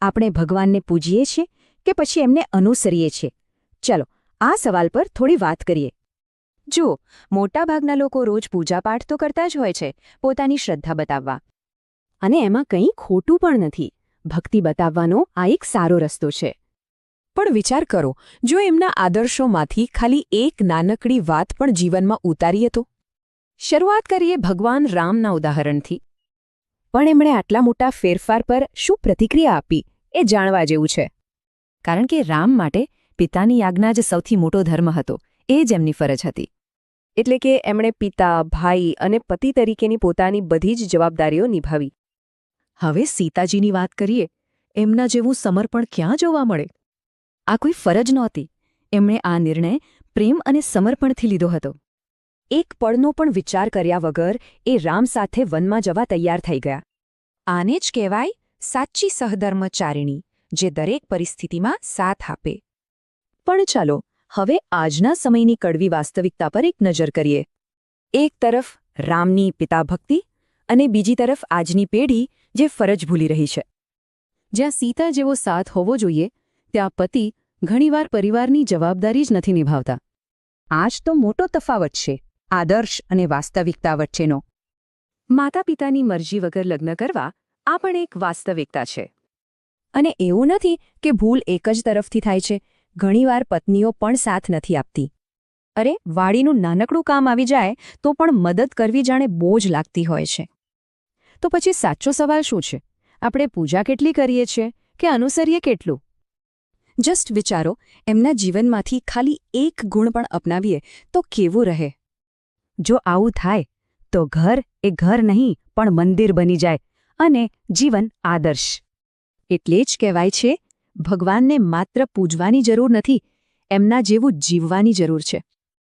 આપણે ભગવાનને પૂજીએ છીએ કે પછી એમને અનુસરીએ છીએ? ચલો આ સવાલ પર થોડી વાત કરીએ. જુઓ, મોટાભાગના લોકો રોજ પૂજાપાઠ તો કરતા જ હોય છે, પોતાની શ્રદ્ધા બતાવવા. અને એમાં કંઈ ખોટું પણ નથી. ભક્તિ બતાવવાનો આ એક સારો રસ્તો છે. પણ વિચાર કરો, જો એમના આદર્શોમાંથી ખાલી એક નાનકડી વાત પણ જીવનમાં ઉતારીએ તો? શરૂઆત કરીએ ભગવાન રામના ઉદાહરણથી. પણ એમણે આટલા મોટા ફેરફાર પર શું પ્રતિક્રિયા આપી એ જાણવા જેવું છે. કારણ કે રામ માટે પિતાની આજ્ઞા જ સૌથી મોટો ધર્મ હતો. એ જ એમની ફરજ હતી. એટલે કે એમણે પિતા, ભાઈ અને પતિ તરીકેની પોતાની બધી જ જવાબદારીઓ નિભાવી. હવે સીતાજીની વાત કરીએ. એમના જેવું સમર્પણ ક્યાં જોવા મળે? આ કોઈ ફરજ નહોતી. એમણે આ નિર્ણય પ્રેમ અને સમર્પણથી લીધો હતો. એક પળનો પણ વિચાર કર્યા વગર એ રામ સાથે વનમાં જવા તૈયાર થઈ ગયા. આને જ કહેવાય સાચી સહધર્મચારિણી, જે દરેક પરિસ્થિતિમાં સાથ આપે. પણ ચાલો હવે આજના સમયની કડવી વાસ્તવિકતા પર એક નજર કરીએ. એક તરફ રામની પિતાભક્તિ અને બીજી તરફ આજની પેઢી જે ફરજ ભૂલી રહી છે. જ્યાં સીતા જેવો સાથ હોવો જોઈએ, ત્યાં પતિ ઘણીવાર પરિવારની જવાબદારી જ નથી નિભાવતા. આ જ તો મોટો તફાવત છે, આદર્શ અને વાસ્તવિકતા વચ્ચેનો. માતા પિતાની મરજી વગર લગ્ન કરવા આ પણ એક વાસ્તવિકતા છે. અને એવું નથી કે ભૂલ એક જ તરફથી થાય છે. ઘણીવાર પત્નીઓ પણ સાથ નથી આપતી. અરે, વાડીનું નાનકડું કામ આવી જાય તો પણ મદદ કરવી જાણે બોજ લાગતી હોય છે. તો પછી સાચો સવાલ શું છે? આપણે પૂજા કેટલી કરીએ છીએ કે અનુસરીએ કેટલું? જસ્ટ વિચારો, એમના જીવનમાંથી ખાલી એક ગુણ પણ અપનાવીએ તો કેવું રહે? જો આવું થાય તો ઘર એ ઘર નહીં પણ મંદિર બની જાય અને જીવન આદર્શ. એટલે જ કહેવાય છે, ભગવાનને માત્ર પૂજવાની જરૂર નથી, એમના જેવું જીવવાની જરૂર છે.